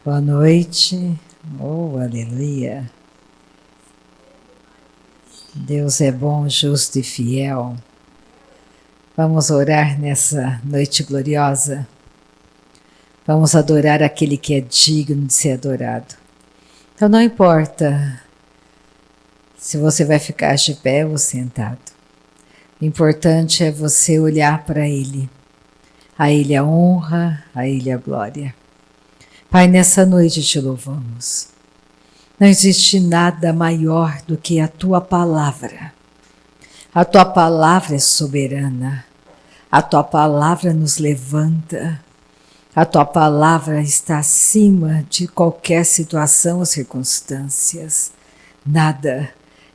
Boa noite. Oh, aleluia. Deus é bom, justo e fiel. Vamos orar nessa noite gloriosa. Vamos adorar aquele que é digno de ser adorado. Então não importa se você vai ficar de pé ou sentado. O importante é você olhar para Ele. A Ele a honra, a Ele a glória. Pai, nessa noite te louvamos. Não existe nada maior do que a Tua palavra. A Tua palavra é soberana. A Tua palavra nos levanta. A Tua palavra está acima de qualquer situação ou circunstâncias. Nada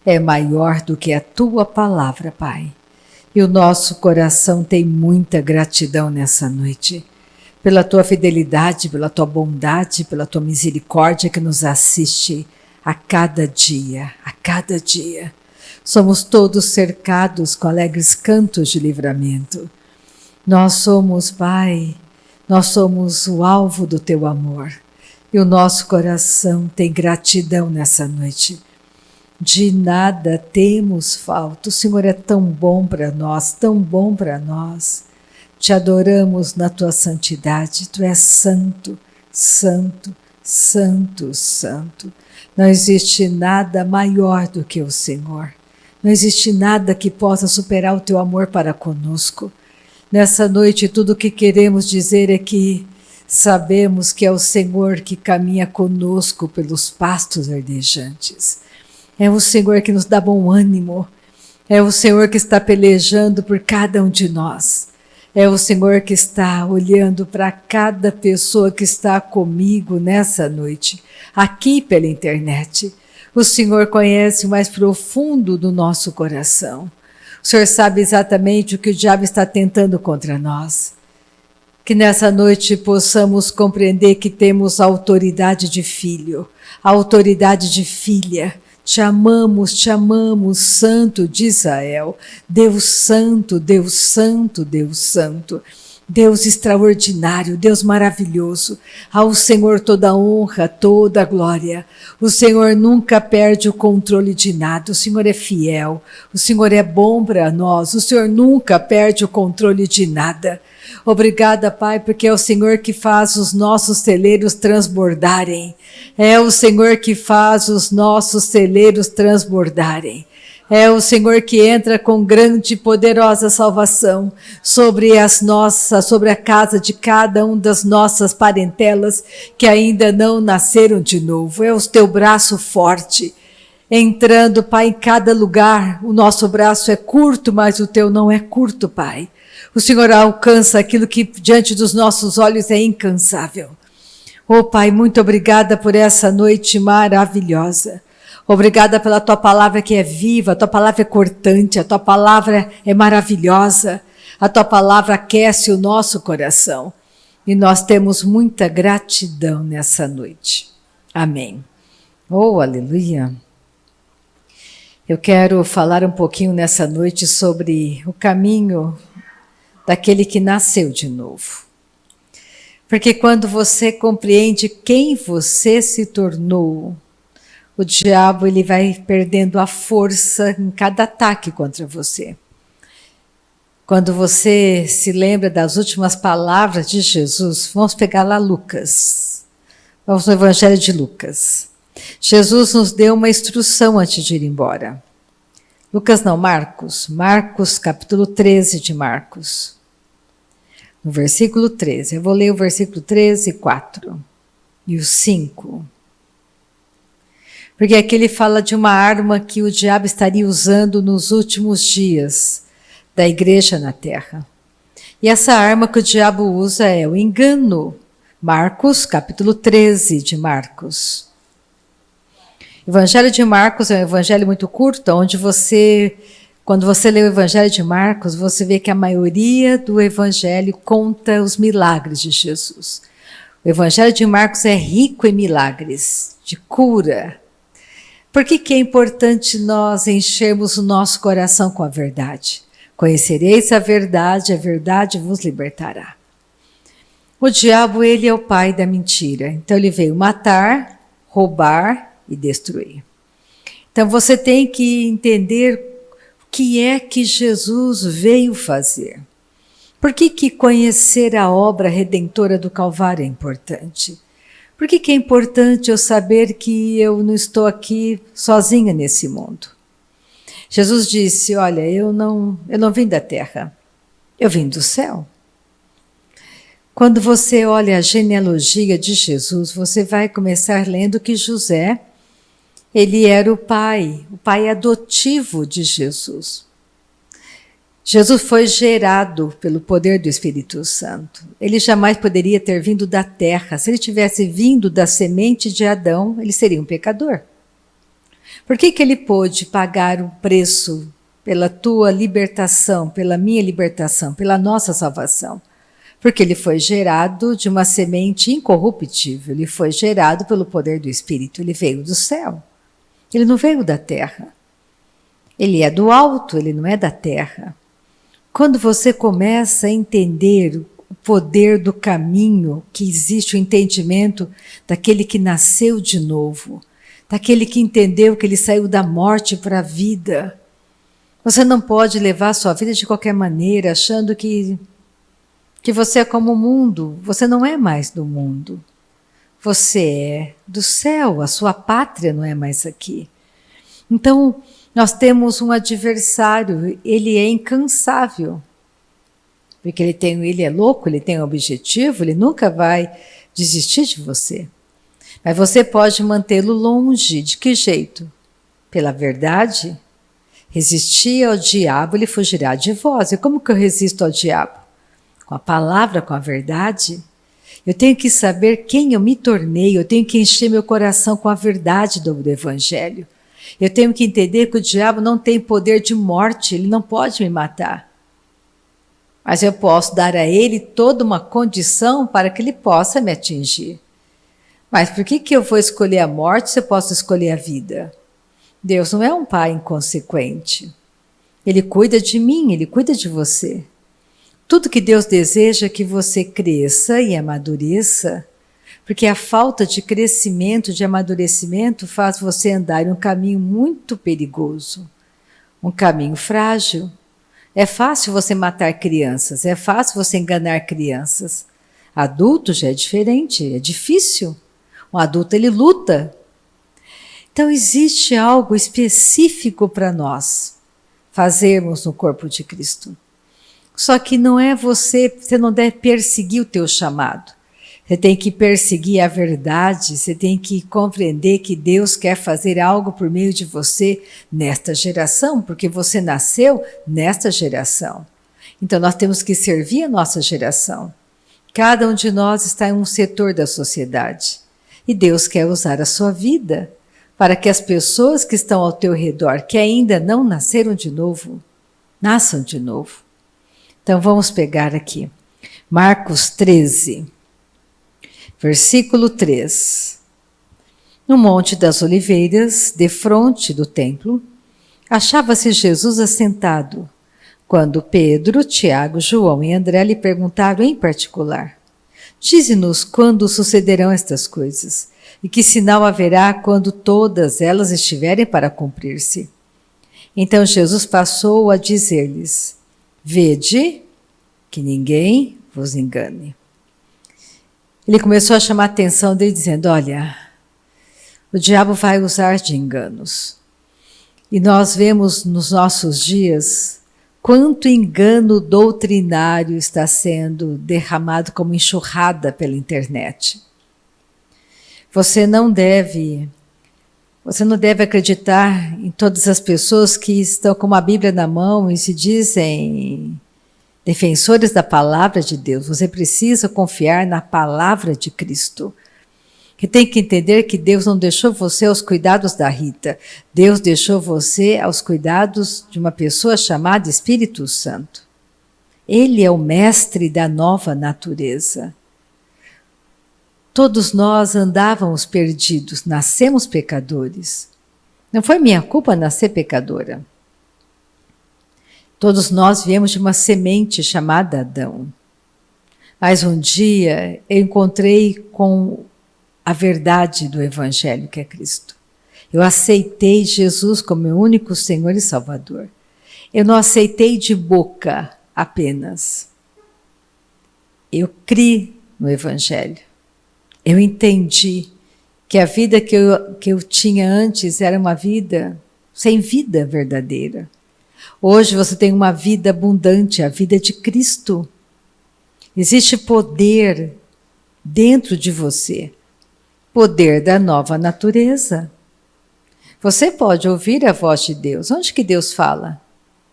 é maior do que a Tua palavra, Pai. E o nosso coração tem muita gratidão nessa noite. Pela Tua fidelidade, pela Tua bondade, pela Tua misericórdia que nos assiste a cada dia, a cada dia. Somos todos cercados com alegres cantos de livramento. Nós somos, Pai, nós somos o alvo do Teu amor. E o nosso coração tem gratidão nessa noite. De nada temos falta. O Senhor é tão bom para nós, tão bom para nós. Te adoramos na Tua santidade. Tu és santo, santo, santo, santo. Não existe nada maior do que o Senhor. Não existe nada que possa superar o Teu amor para conosco. Nessa noite, tudo o que queremos dizer é que sabemos que é o Senhor que caminha conosco pelos pastos verdejantes. É o Senhor que nos dá bom ânimo. É o Senhor que está pelejando por cada um de nós. É o Senhor que está olhando para cada pessoa que está comigo nessa noite, aqui pela internet. O Senhor conhece o mais profundo do nosso coração. O Senhor sabe exatamente o que o diabo está tentando contra nós. Que nessa noite possamos compreender que temos a autoridade de filho, a autoridade de filha. Te amamos, Santo de Israel, Deus Santo, Deus Santo, Deus Santo, Deus extraordinário, Deus maravilhoso. Ao Senhor toda a honra, toda a glória. O Senhor nunca perde o controle de nada, o Senhor é fiel, o Senhor é bom para nós, o Senhor nunca perde o controle de nada. Obrigada, Pai, porque é o Senhor que faz os nossos celeiros transbordarem. É o Senhor que faz os nossos celeiros transbordarem. É o Senhor que entra com grande e poderosa salvação sobre a casa de cada um das nossas parentelas que ainda não nasceram de novo. É o Teu braço forte entrando, Pai, em cada lugar. O nosso braço é curto, mas o Teu não é curto, Pai. O Senhor alcança aquilo que diante dos nossos olhos é incansável. Oh, Pai, muito obrigada por essa noite maravilhosa. Obrigada pela Tua palavra que é viva, a Tua palavra é cortante, a Tua palavra é maravilhosa, a Tua palavra aquece o nosso coração. E nós temos muita gratidão nessa noite. Amém. Oh, aleluia. Eu quero falar um pouquinho nessa noite sobre o caminho daquele que nasceu de novo. Porque quando você compreende quem você se tornou, o diabo ele vai perdendo a força em cada ataque contra você. Quando você se lembra das últimas palavras de Jesus, vamos pegar lá Lucas. Vamos no Evangelho de Lucas. Jesus nos deu uma instrução antes de ir embora. Marcos, capítulo 13 de Marcos. No versículo 13, eu vou ler o versículo 13 e 4 e o 5. Porque aqui ele fala de uma arma que o diabo estaria usando nos últimos dias da igreja na terra. E essa arma que o diabo usa é o engano. Marcos, capítulo 13 de Marcos. O Evangelho de Marcos é um evangelho muito curto, onde quando você lê o Evangelho de Marcos, você vê que a maioria do Evangelho conta os milagres de Jesus. O Evangelho de Marcos é rico em milagres, de cura. Por que é importante nós enchermos o nosso coração com a verdade? Conhecereis a verdade vos libertará. O diabo, ele é o pai da mentira. Então ele veio matar, roubar e destruir. Então você tem que entender o que é que Jesus veio fazer. Por que conhecer a obra redentora do Calvário é importante? Por que é importante eu saber que eu não estou aqui sozinha nesse mundo? Jesus disse, olha, eu não vim da terra, eu vim do céu. Quando você olha a genealogia de Jesus, você vai começar lendo que José, ele era o pai adotivo de Jesus. Jesus foi gerado pelo poder do Espírito Santo. Ele jamais poderia ter vindo da terra. Se ele tivesse vindo da semente de Adão, ele seria um pecador. Por que ele pôde pagar um preço pela tua libertação, pela minha libertação, pela nossa salvação? Porque ele foi gerado de uma semente incorruptível. Ele foi gerado pelo poder do Espírito. Ele veio do céu. Ele não veio da terra. Ele é do alto, ele não é da terra. Quando você começa a entender o poder do caminho, que existe o entendimento daquele que nasceu de novo, daquele que entendeu que ele saiu da morte para a vida, você não pode levar a sua vida de qualquer maneira, achando que você é como o mundo. Você não é mais do mundo. Você é do céu, a sua pátria não é mais aqui. Então, nós temos um adversário, ele é incansável, porque ele é louco, ele tem um objetivo, ele nunca vai desistir de você. Mas você pode mantê-lo longe, de que jeito? Pela verdade? Resistir ao diabo, ele fugirá de vós. E como que eu resisto ao diabo? Com a palavra, com a verdade? Eu tenho que saber quem eu me tornei, eu tenho que encher meu coração com a verdade do Evangelho. Eu tenho que entender que o diabo não tem poder de morte, ele não pode me matar. Mas eu posso dar a ele toda uma condição para que ele possa me atingir. Mas por que eu vou escolher a morte se eu posso escolher a vida? Deus não é um pai inconsequente. Ele cuida de mim, ele cuida de você. Tudo que Deus deseja é que você cresça e amadureça, porque a falta de crescimento, de amadurecimento, faz você andar em um caminho muito perigoso, um caminho frágil. É fácil você matar crianças, é fácil você enganar crianças. Adulto já é diferente, é difícil. Um adulto, ele luta. Então existe algo específico para nós fazermos no corpo de Cristo. Só que não é você não deve perseguir o teu chamado. Você tem que perseguir a verdade, você tem que compreender que Deus quer fazer algo por meio de você nesta geração, porque você nasceu nesta geração. Então nós temos que servir a nossa geração. Cada um de nós está em um setor da sociedade. E Deus quer usar a sua vida para que as pessoas que estão ao teu redor, que ainda não nasceram de novo, nasçam de novo. Então vamos pegar aqui, Marcos 13, versículo 3. No Monte das Oliveiras, defronte do templo, achava-se Jesus assentado, quando Pedro, Tiago, João e André lhe perguntaram em particular: dize-nos quando sucederão estas coisas, e que sinal haverá quando todas elas estiverem para cumprir-se. Então Jesus passou a dizer-lhes: vede que ninguém vos engane. Ele começou a chamar a atenção dele dizendo: olha, o diabo vai usar de enganos. E nós vemos nos nossos dias quanto engano doutrinário está sendo derramado como enxurrada pela internet. Você não deve acreditar em todas as pessoas que estão com uma Bíblia na mão e se dizem defensores da palavra de Deus. Você precisa confiar na palavra de Cristo. Que tem que entender que Deus não deixou você aos cuidados da Rita. Deus deixou você aos cuidados de uma pessoa chamada Espírito Santo. Ele é o mestre da nova natureza. Todos nós andávamos perdidos, nascemos pecadores. Não foi minha culpa nascer pecadora. Todos nós viemos de uma semente chamada Adão. Mas um dia eu encontrei com a verdade do Evangelho, que é Cristo. Eu aceitei Jesus como meu único Senhor e Salvador. Eu não aceitei de boca apenas. Eu criei no Evangelho. Eu entendi que a vida que eu tinha antes era uma vida sem vida verdadeira. Hoje você tem uma vida abundante, a vida de Cristo. Existe poder dentro de você, poder da nova natureza. Você pode ouvir a voz de Deus. Onde que Deus fala?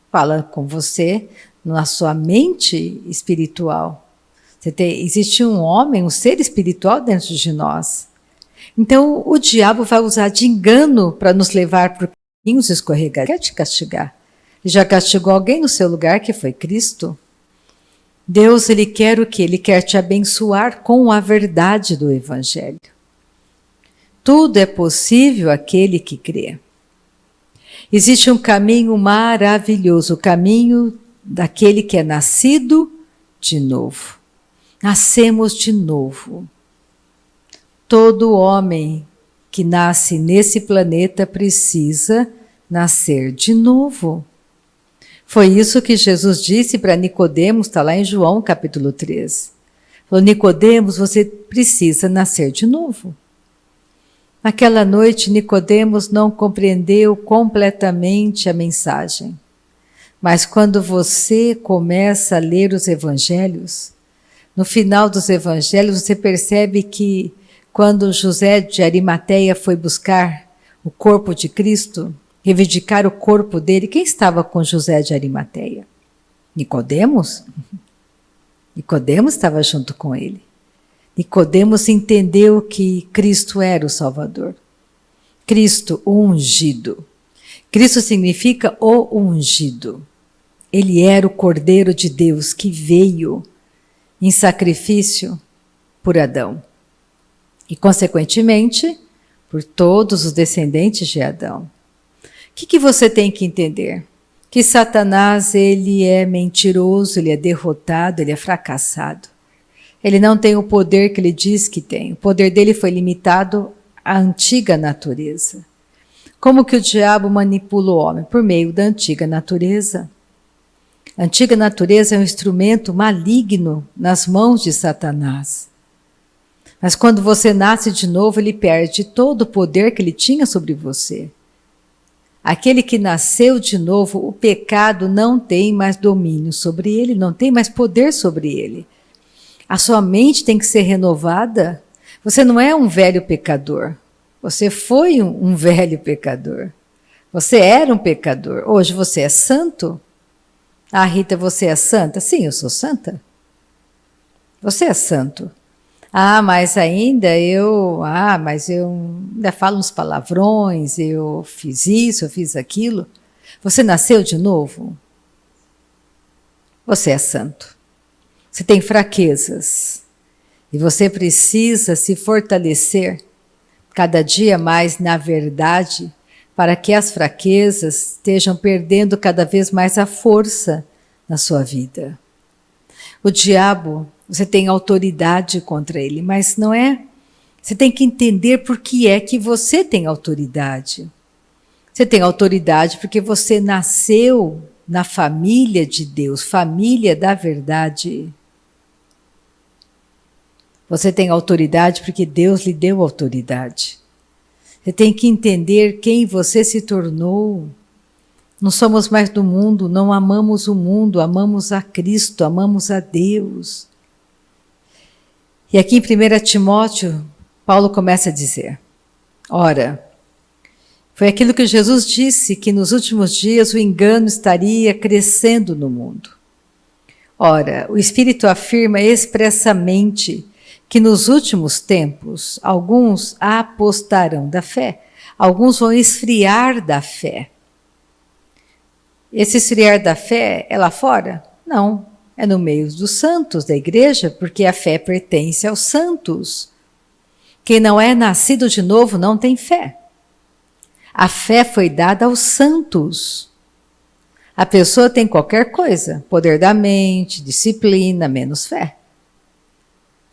Fala com você na sua mente espiritual. Existe um homem, um ser espiritual dentro de nós. Então o diabo vai usar de engano para nos levar por caminhos escorregadios. Quer te castigar. Ele já castigou alguém no seu lugar, que foi Cristo. Deus, Ele quer o quê? Ele quer te abençoar com a verdade do Evangelho. Tudo é possível àquele que crê. Existe um caminho maravilhoso, o caminho daquele que é nascido de novo. Nascemos de novo. Todo homem que nasce nesse planeta precisa nascer de novo. Foi isso que Jesus disse para Nicodemos, está lá em João capítulo 3. Falou, Nicodemos, você precisa nascer de novo. Naquela noite, Nicodemos não compreendeu completamente a mensagem. Mas quando você começa a ler os evangelhos, no final dos evangelhos você percebe que quando José de Arimateia foi buscar o corpo de Cristo, reivindicar o corpo dele, quem estava com José de Arimateia? Nicodemos? Nicodemos estava junto com ele. Nicodemos entendeu que Cristo era o Salvador. Cristo, o ungido. Cristo significa o ungido. Ele era o Cordeiro de Deus que veio em sacrifício por Adão. E, consequentemente, por todos os descendentes de Adão. O que você tem que entender? Que Satanás, ele é mentiroso, ele é derrotado, ele é fracassado. Ele não tem o poder que ele diz que tem. O poder dele foi limitado à antiga natureza. Como que o diabo manipula o homem? Por meio da antiga natureza. A antiga natureza é um instrumento maligno nas mãos de Satanás. Mas quando você nasce de novo, ele perde todo o poder que ele tinha sobre você. Aquele que nasceu de novo, o pecado não tem mais domínio sobre ele, não tem mais poder sobre ele. A sua mente tem que ser renovada. Você não é um velho pecador. Você foi um velho pecador. Você era um pecador. Hoje você é santo. Ah, Rita, você é santa? Sim, eu sou santa. Você é santo. Ah, mas eu ainda falo uns palavrões, eu fiz isso, eu fiz aquilo. Você nasceu de novo? Você é santo. Você tem fraquezas. E você precisa se fortalecer cada dia mais na verdade, para que as fraquezas estejam perdendo cada vez mais a força na sua vida. O diabo, você tem autoridade contra ele, mas não é. Você tem que entender por que é que você tem autoridade. Você tem autoridade porque você nasceu na família de Deus, família da verdade. Você tem autoridade porque Deus lhe deu autoridade. Você tem que entender quem você se tornou. Não somos mais do mundo, não amamos o mundo, amamos a Cristo, amamos a Deus. E aqui em 1 Timóteo, Paulo começa a dizer, ora, foi aquilo que Jesus disse, que nos últimos dias o engano estaria crescendo no mundo. Ora, o Espírito afirma expressamente que nos últimos tempos alguns apostarão da fé, alguns vão esfriar da fé. Esse esfriar da fé é lá fora? Não, é no meio dos santos da igreja, porque a fé pertence aos santos. Quem não é nascido de novo não tem fé. A fé foi dada aos santos. A pessoa tem qualquer coisa, poder da mente, disciplina, menos fé.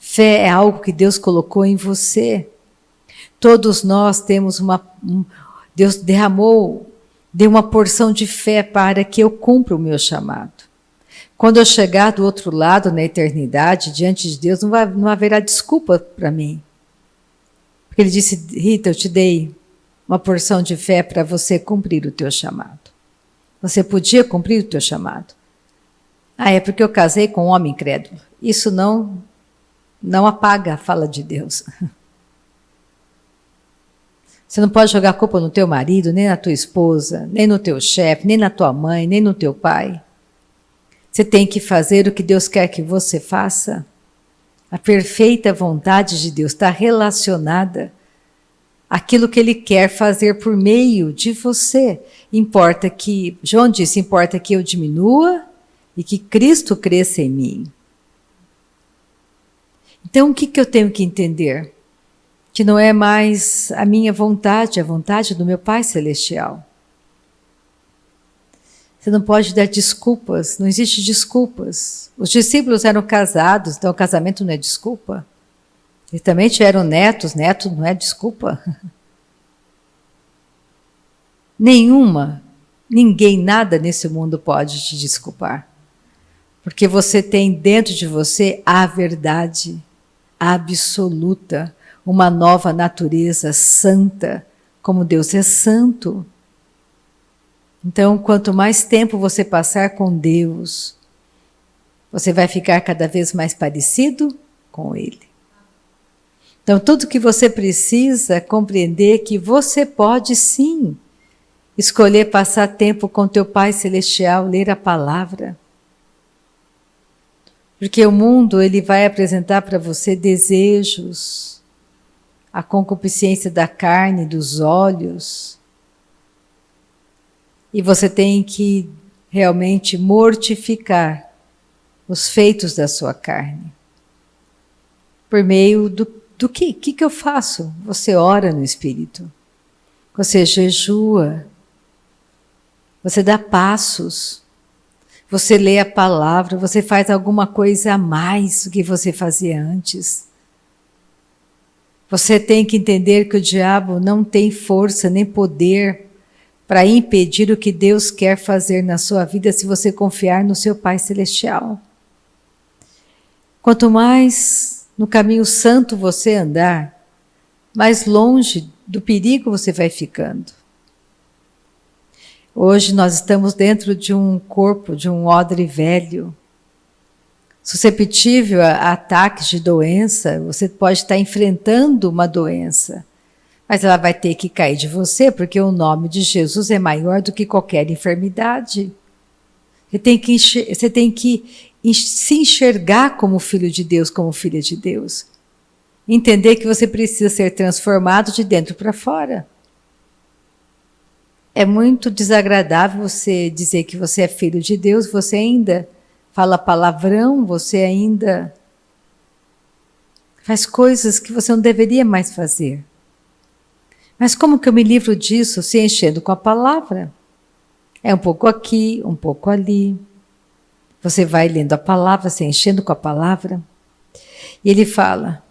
Fé é algo que Deus colocou em você. Todos nós temos Deus deu uma porção de fé para que eu cumpra o meu chamado. Quando eu chegar do outro lado, na eternidade, diante de Deus, não haverá desculpa para mim. Porque Ele disse, Rita, eu te dei uma porção de fé para você cumprir o teu chamado. Você podia cumprir o teu chamado. É porque eu casei com um homem incrédulo. Isso não apaga a fala de Deus. Você não pode jogar a culpa no teu marido, nem na tua esposa, nem no teu chefe, nem na tua mãe, nem no teu pai. Você tem que fazer o que Deus quer que você faça. A perfeita vontade de Deus está relacionada àquilo que Ele quer fazer por meio de você. João disse, importa que eu diminua e que Cristo cresça em mim. Então, o que eu tenho que entender? Que não é mais a minha vontade, a vontade do meu Pai Celestial. Você não pode dar desculpas, não existe desculpas. Os discípulos eram casados, então o casamento não é desculpa. Eles também tiveram netos não é desculpa. Ninguém, nada nesse mundo pode te desculpar. Porque você tem dentro de você a verdade absoluta, uma nova natureza santa, como Deus é santo. Então, quanto mais tempo você passar com Deus, você vai ficar cada vez mais parecido com Ele. Então, tudo que você precisa é compreender que você pode sim escolher passar tempo com teu Pai Celestial, ler a palavra. Porque o mundo ele vai apresentar para você desejos, a concupiscência da carne, dos olhos. E você tem que realmente mortificar os feitos da sua carne. Por meio do que eu faço? Você ora no Espírito. Você jejua. Você dá passos. Você lê a palavra. Você faz alguma coisa a mais do que você fazia antes. Você tem que entender que o diabo não tem força nem poder para impedir o que Deus quer fazer na sua vida se você confiar no seu Pai Celestial. Quanto mais no caminho santo você andar, mais longe do perigo você vai ficando. Hoje nós estamos dentro de um corpo, de um odre velho, susceptível a ataques de doença. Você pode estar enfrentando uma doença, mas ela vai ter que cair de você, porque o nome de Jesus é maior do que qualquer enfermidade. Você tem que se enxergar como filho de Deus, como filha de Deus. Entender que você precisa ser transformado de dentro para fora. É muito desagradável você dizer que você é filho de Deus, você ainda fala palavrão, você ainda faz coisas que você não deveria mais fazer. Mas como que eu me livro disso se enchendo com a palavra? É um pouco aqui, um pouco ali. Você vai lendo a palavra, se enchendo com a palavra. E ele fala,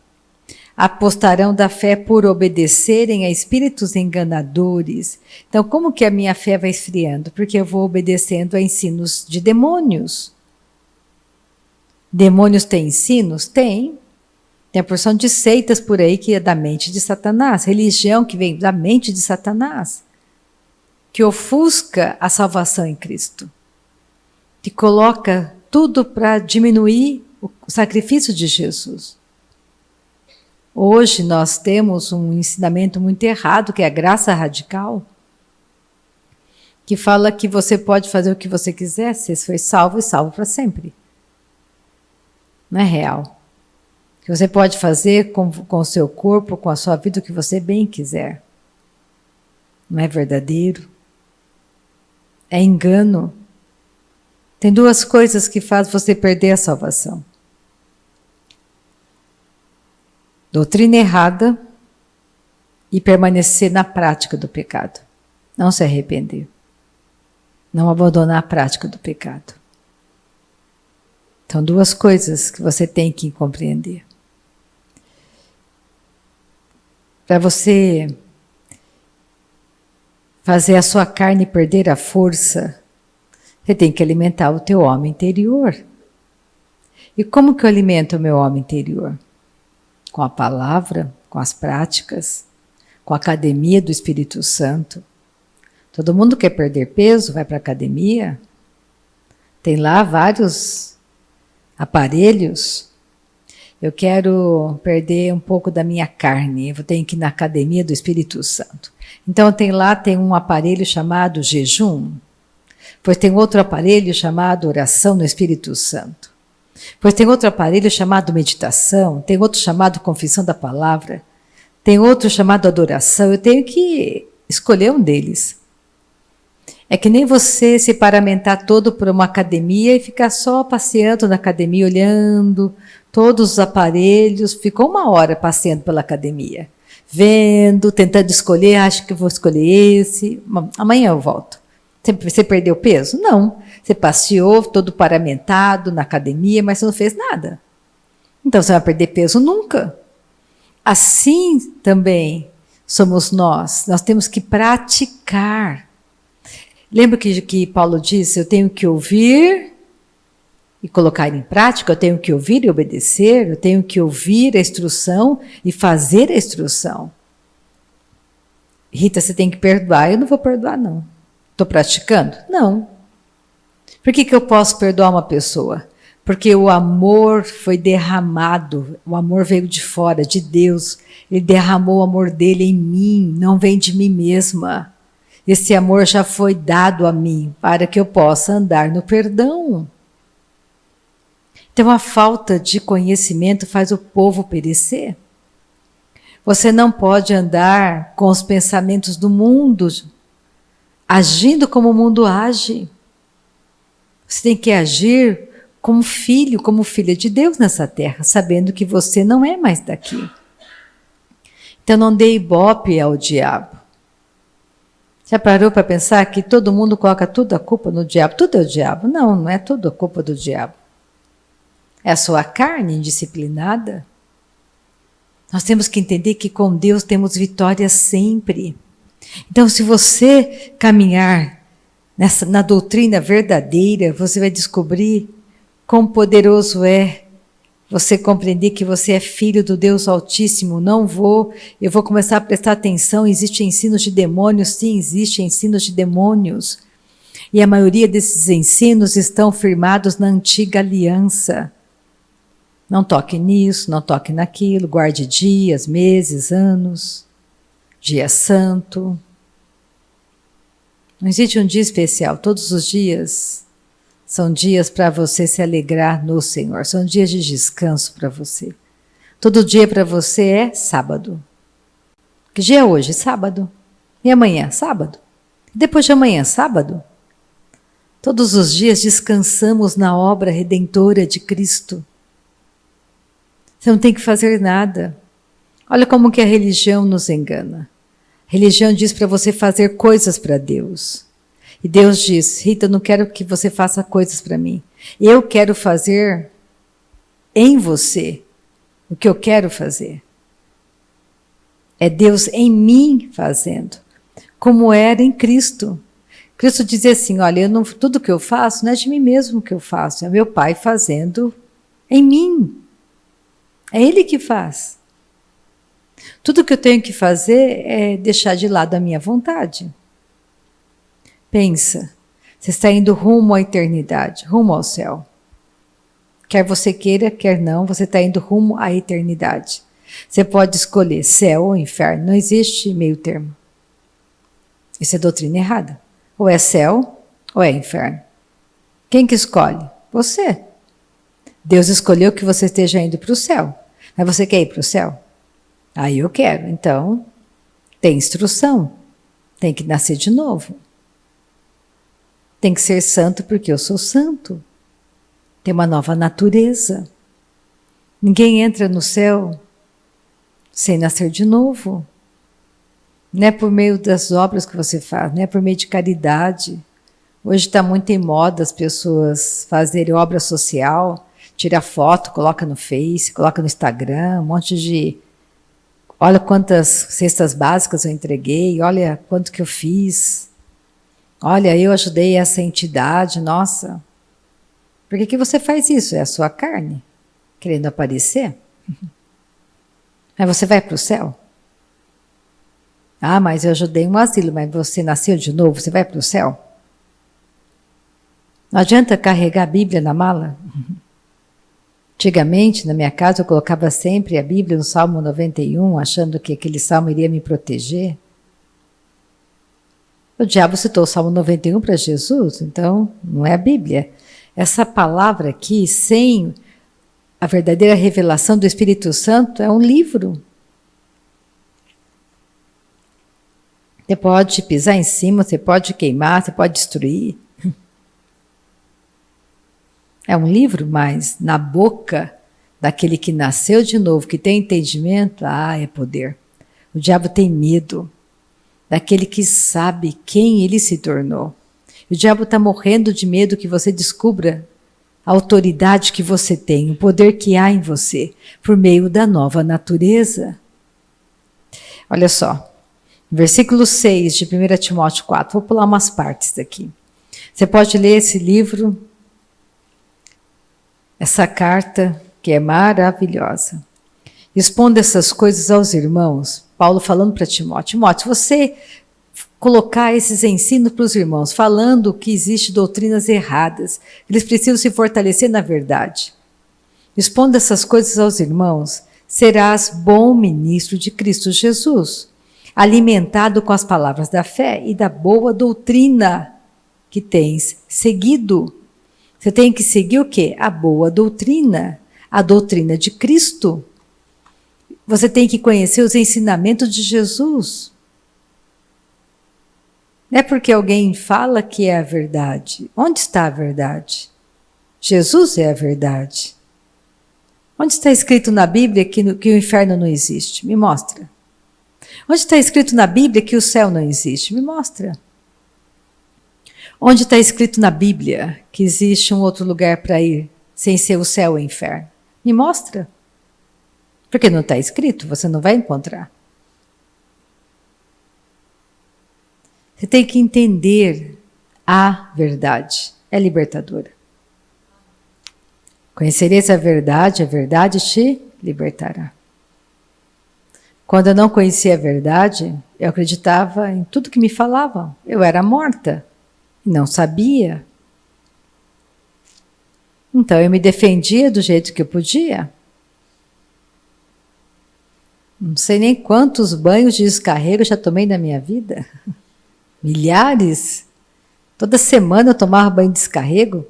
apostarão da fé por obedecerem a espíritos enganadores. Então, como que a minha fé vai esfriando? Porque eu vou obedecendo a ensinos de demônios. Demônios têm ensinos? Tem. Tem a porção de seitas por aí que é da mente de Satanás, religião que vem da mente de Satanás, que ofusca a salvação em Cristo, que coloca tudo para diminuir o sacrifício de Jesus. Hoje nós temos um ensinamento muito errado, que é a graça radical, que fala que você pode fazer o que você quiser, se foi salvo e salvo para sempre. Não é real. Que você pode fazer com o seu corpo, com a sua vida, o que você bem quiser. Não é verdadeiro. É engano. Tem duas coisas que fazem você perder a salvação. Doutrina errada e permanecer na prática do pecado. Não se arrepender. Não abandonar a prática do pecado. Então, duas coisas que você tem que compreender. Para você fazer a sua carne perder a força, você tem que alimentar o teu homem interior. E como que eu alimento o meu homem interior? Com a palavra, com as práticas, com a academia do Espírito Santo. Todo mundo quer perder peso, vai para a academia. Tem lá vários aparelhos. Eu quero perder um pouco da minha carne, eu tenho que ir na academia do Espírito Santo. Então tem um aparelho chamado jejum, pois tem outro aparelho chamado oração no Espírito Santo, pois tem outro aparelho chamado meditação, tem outro chamado confissão da palavra, tem outro chamado adoração. Eu tenho que escolher um deles. É que nem você se paramentar todo por uma academia e ficar só passeando na academia, olhando todos os aparelhos. Ficou 1 hora passeando pela academia, vendo, tentando escolher, acho que vou escolher esse, amanhã eu volto. Você perdeu peso? Não. Você passeou todo paramentado na academia, mas você não fez nada. Então você vai perder peso nunca. Assim também somos nós. Nós temos que praticar. Lembra que Paulo disse, eu tenho que ouvir e colocar em prática, eu tenho que ouvir e obedecer, eu tenho que ouvir a instrução e fazer a instrução. Rita, você tem que perdoar. Eu não vou perdoar, não. Estou praticando? Não. Por que eu posso perdoar uma pessoa? Porque o amor foi derramado, o amor veio de fora, de Deus. Ele derramou o amor dele em mim, não vem de mim mesma. Esse amor já foi dado a mim para que eu possa andar no perdão. Então a falta de conhecimento faz o povo perecer. Você não pode andar com os pensamentos do mundo, agindo como o mundo age. Você tem que agir como filho, como filha de Deus nessa terra, sabendo que você não é mais daqui. Então não dê ibope ao diabo. Já parou para pensar que todo mundo coloca tudo a culpa no diabo? Tudo é o diabo. Não, não é tudo a culpa do diabo. É a sua carne indisciplinada. Nós temos que entender que com Deus temos vitória sempre. Então, se você caminhar na doutrina verdadeira, você vai descobrir quão poderoso é você compreender que você é filho do Deus Altíssimo. Eu vou começar a prestar atenção. Existem ensinos de demônios? Sim, existem ensinos de demônios. E a maioria desses ensinos estão firmados na antiga aliança. Não toque nisso, não toque naquilo, guarde dias, meses, anos, dia santo. Não existe um dia especial, todos os dias são dias para você se alegrar no Senhor, são dias de descanso para você. Todo dia para você é sábado. Que dia é hoje? Sábado. E amanhã? Sábado. E depois de amanhã? Sábado. Todos os dias descansamos na obra redentora de Cristo. Você não tem que fazer nada. Olha como que a religião nos engana. A religião diz para você fazer coisas para Deus. E Deus diz, Rita, eu não quero que você faça coisas para mim. Eu quero fazer em você o que eu quero fazer. É Deus em mim fazendo, como era em Cristo. Cristo dizia assim, olha, tudo que eu faço não é de mim mesmo que eu faço, é meu Pai fazendo em mim. É Ele que faz. Tudo que eu tenho que fazer é deixar de lado a minha vontade. Pensa, você está indo rumo à eternidade, rumo ao céu. Quer você queira, quer não, você está indo rumo à eternidade. Você pode escolher céu ou inferno, não existe meio termo. Isso é doutrina errada. Ou é céu ou é inferno. Quem que escolhe? Você. Deus escolheu que você esteja indo para o céu. Mas você quer ir para o céu? Aí eu quero. Então, tem instrução. Tem que nascer de novo. Tem que ser santo porque eu sou santo. Tem uma nova natureza. Ninguém entra no céu sem nascer de novo. Não é por meio das obras que você faz, não é por meio de caridade. Hoje está muito em moda as pessoas fazerem obra social, tira foto, coloca no Face, coloca no Instagram, um monte de Olha quantas cestas básicas eu entreguei, olha quanto que eu fiz. Olha, eu ajudei essa entidade, nossa. Por que você faz isso? É a sua carne, querendo aparecer? Mas você vai para o céu? Ah, mas eu ajudei um asilo, mas você nasceu de novo, você vai para o céu? Não adianta carregar a Bíblia na mala. Antigamente, na minha casa, eu colocava sempre a Bíblia no Salmo 91, achando que aquele salmo iria me proteger. O diabo citou o Salmo 91 para Jesus, então não é a Bíblia. Essa palavra aqui, sem a verdadeira revelação do Espírito Santo, é um livro. Você pode pisar em cima, você pode queimar, você pode destruir. É um livro, mas na boca daquele que nasceu de novo, que tem entendimento, é poder. O diabo tem medo daquele que sabe quem ele se tornou. O diabo está morrendo de medo que você descubra a autoridade que você tem, o poder que há em você, por meio da nova natureza. Olha só, versículo 6 de 1 Timóteo 4, vou pular umas partes daqui. Você pode ler esse livro, essa carta que é maravilhosa. Expondo essas coisas aos irmãos, Paulo falando para Timóteo, Timóteo, se você colocar esses ensinos para os irmãos, falando que existe doutrinas erradas, eles precisam se fortalecer na verdade. Expondo essas coisas aos irmãos, serás bom ministro de Cristo Jesus, alimentado com as palavras da fé e da boa doutrina que tens seguido. Você tem que seguir o quê? A boa doutrina, a doutrina de Cristo. Você tem que conhecer os ensinamentos de Jesus. Não é porque alguém fala que é a verdade. Onde está a verdade? Jesus é a verdade. Onde está escrito na Bíblia que o inferno não existe? Me mostra. Onde está escrito na Bíblia que o céu não existe? Me mostra. Onde está escrito na Bíblia que existe um outro lugar para ir, sem ser o céu ou o inferno? Me mostra. Porque não está escrito, você não vai encontrar. Você tem que entender a verdade. É libertadora. Conhecereis a verdade te libertará. Quando eu não conhecia a verdade, eu acreditava em tudo que me falavam. Eu era morta. Não sabia. Então eu me defendia do jeito que eu podia. Não sei nem quantos banhos de descarrego eu já tomei na minha vida. Milhares. Toda semana eu tomava banho de descarrego.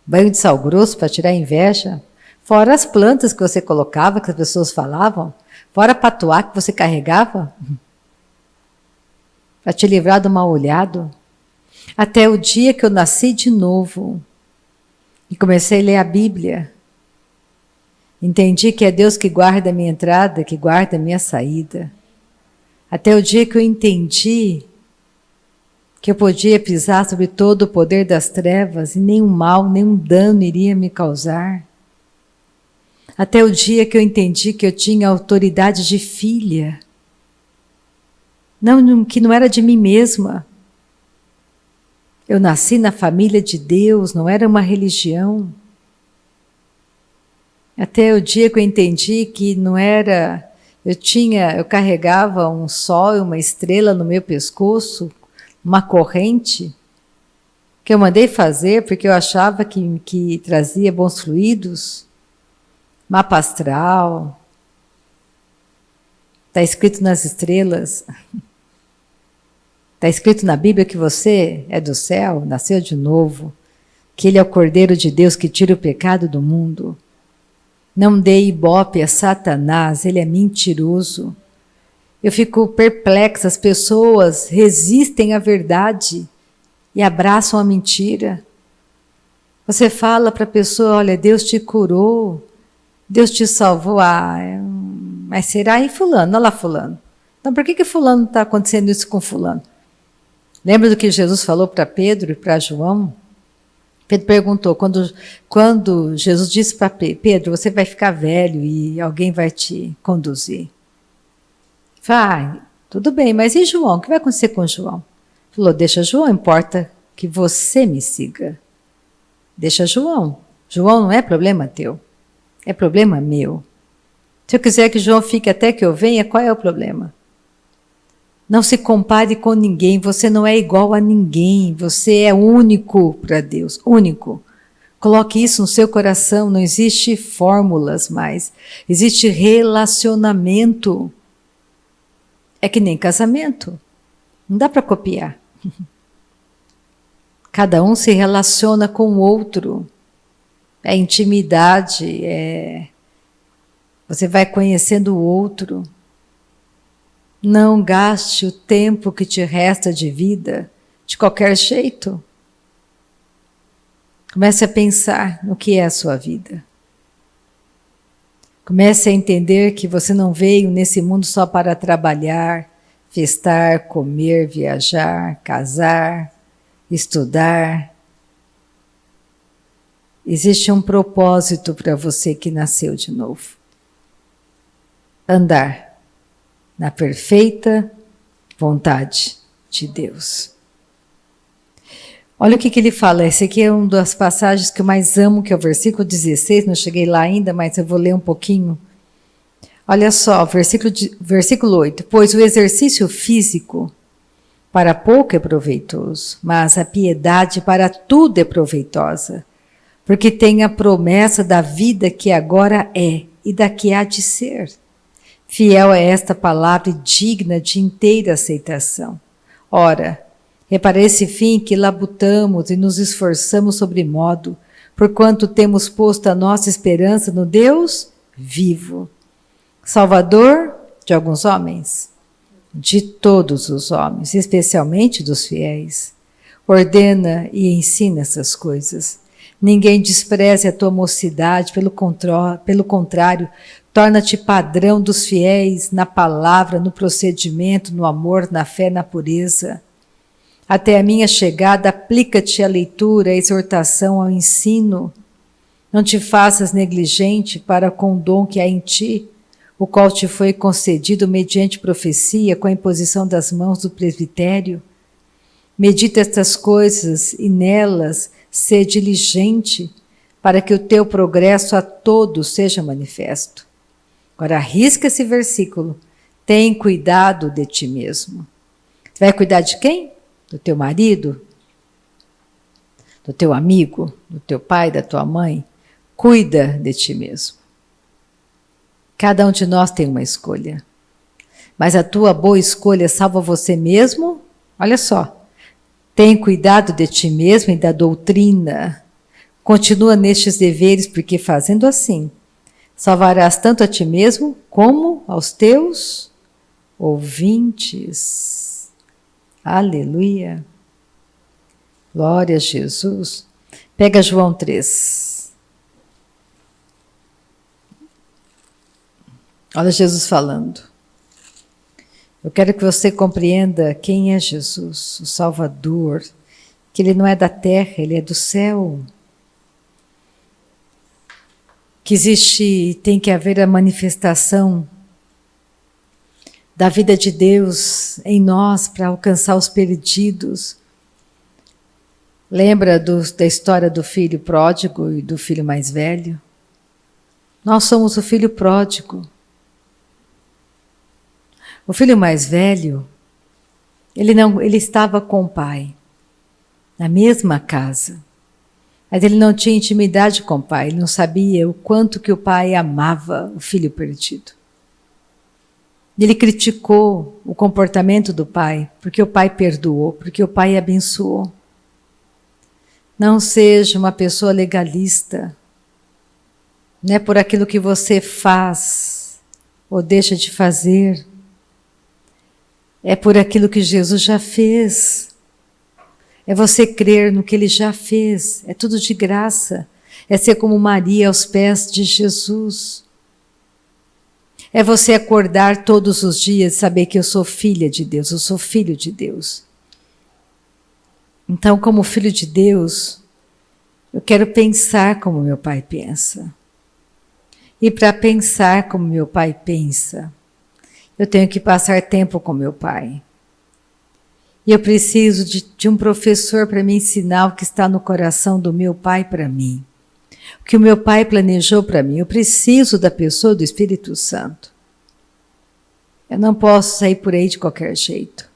Banho de sal grosso para tirar a inveja. Fora as plantas que você colocava, que as pessoas falavam. Fora a patuá que você carregava. Para te livrar do mal olhado, até o dia que eu nasci de novo e comecei a ler a Bíblia. Entendi que é Deus que guarda a minha entrada, que guarda a minha saída. Até o dia que eu entendi que eu podia pisar sobre todo o poder das trevas e nenhum mal, nenhum dano iria me causar. Até o dia que eu entendi que eu tinha autoridade de filha. Não, que não era de mim mesma. Eu nasci na família de Deus, não era uma religião. Até o dia que eu entendi que não era... Eu carregava um sol e uma estrela no meu pescoço, uma corrente, que eu mandei fazer porque eu achava que trazia bons fluidos, mapa astral. Está escrito nas estrelas... Está escrito na Bíblia que você é do céu, nasceu de novo, que Ele é o Cordeiro de Deus que tira o pecado do mundo. Não dê ibope a Satanás, ele é mentiroso. Eu fico perplexa, as pessoas resistem à verdade e abraçam a mentira. Você fala para a pessoa, olha, Deus te curou, Deus te salvou. Mas será? E fulano? Olha lá fulano. Então por que fulano está acontecendo isso com fulano? Lembra do que Jesus falou para Pedro e para João? Pedro perguntou, quando Jesus disse para Pedro, você vai ficar velho e alguém vai te conduzir. Vai, tudo bem, mas e João? O que vai acontecer com João? Falou, deixa João, importa que você me siga. Deixa João. João não é problema teu, é problema meu. Se eu quiser que João fique até que eu venha, qual é o problema? Não se compare com ninguém, você não é igual a ninguém, você é único para Deus, único. Coloque isso no seu coração, não existe fórmulas mais, existe relacionamento. É que nem casamento, não dá para copiar. Cada um se relaciona com o outro, é intimidade, você vai conhecendo o outro. Não gaste o tempo que te resta de vida de qualquer jeito. Comece a pensar no que é a sua vida. Comece a entender que você não veio nesse mundo só para trabalhar, festar, comer, viajar, casar, estudar. Existe um propósito para você que nasceu de novo. Andar na perfeita vontade de Deus. Olha o que ele fala, esse aqui é uma das passagens que eu mais amo, que é o versículo 16, não cheguei lá ainda, mas eu vou ler um pouquinho. Olha só, versículo 8, pois o exercício físico para pouco é proveitoso, mas a piedade para tudo é proveitosa, porque tem a promessa da vida que agora é e da que há de ser. Fiel é esta palavra e digna de inteira aceitação. Ora, é para esse fim que labutamos e nos esforçamos sobremodo, porquanto temos posto a nossa esperança no Deus vivo, Salvador de alguns homens, de todos os homens, especialmente dos fiéis. Ordena e ensina essas coisas. Ninguém despreze a tua mocidade, pelo contrário, torna-te padrão dos fiéis na palavra, no procedimento, no amor, na fé, na pureza. Até a minha chegada, aplica-te à leitura, à exortação, ao ensino. Não te faças negligente para com o dom que há em ti, o qual te foi concedido mediante profecia, com a imposição das mãos do presbitério. Medita estas coisas e nelas sê diligente, para que o teu progresso a todos seja manifesto. Agora arrisca esse versículo. Tem cuidado de ti mesmo. Você vai cuidar de quem? Do teu marido? Do teu amigo? Do teu pai? Da tua mãe? Cuida de ti mesmo. Cada um de nós tem uma escolha. Mas a tua boa escolha salva você mesmo? Olha só. Tem cuidado de ti mesmo e da doutrina. Continua nestes deveres, porque fazendo assim, salvarás tanto a ti mesmo como aos teus ouvintes. Aleluia. Glória a Jesus. Pega João 3. Olha Jesus falando. Eu quero que você compreenda quem é Jesus, o Salvador, que Ele não é da terra, Ele é do céu. Que tem que haver a manifestação da vida de Deus em nós para alcançar os perdidos. Lembra da história do filho pródigo e do filho mais velho? Nós somos o filho pródigo. O filho mais velho, ele estava com o pai, na mesma casa, mas ele não tinha intimidade com o pai, ele não sabia o quanto que o pai amava o filho perdido. Ele criticou o comportamento do pai, porque o pai perdoou, porque o pai abençoou. Não seja uma pessoa legalista, não é por aquilo que você faz ou deixa de fazer. É por aquilo que Jesus já fez. É você crer no que Ele já fez. É tudo de graça. É ser como Maria aos pés de Jesus. É você acordar todos os dias e saber que eu sou filha de Deus, eu sou filho de Deus. Então, como filho de Deus, Eu quero pensar como meu Pai pensa. E para pensar como meu Pai pensa, eu tenho que passar tempo com meu Pai. E eu preciso de um professor para me ensinar o que está no coração do meu Pai para mim. O que o meu Pai planejou para mim. Eu preciso da pessoa do Espírito Santo. Eu não posso sair por aí de qualquer jeito.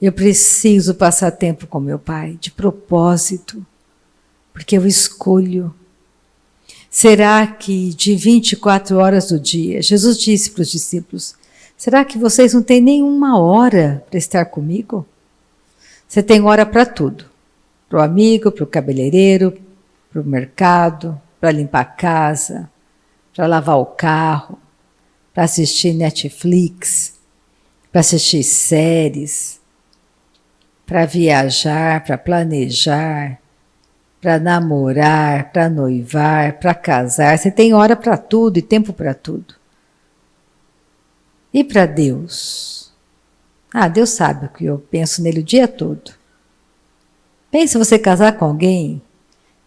Eu preciso passar tempo com meu Pai, de propósito, porque eu escolho. Será que de 24 horas do dia, Jesus disse para os discípulos, será que vocês não têm nenhuma hora para estar comigo? Você tem hora para tudo. Para o amigo, para o cabeleireiro, para o mercado, para limpar a casa, para lavar o carro, para assistir Netflix, para assistir séries, para viajar, para planejar, para namorar, para noivar, para casar. Você tem hora para tudo e tempo para tudo. E para Deus? Deus sabe o que eu penso nele o dia todo. Pensa você casar com alguém,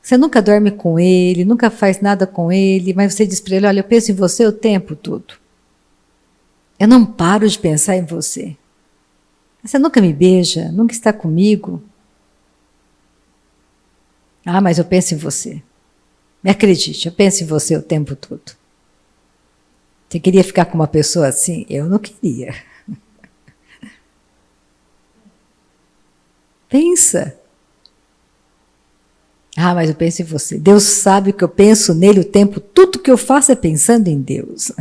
você nunca dorme com ele, nunca faz nada com ele, mas você diz para ele, olha, eu penso em você o tempo todo. Eu não paro de pensar em você. Você nunca me beija, nunca está comigo. Mas eu penso em você. Me acredite, eu penso em você o tempo todo. Você queria ficar com uma pessoa assim? Eu não queria. Pensa. Mas eu penso em você. Deus sabe que eu penso nele o tempo. Tudo que eu faço é pensando em Deus.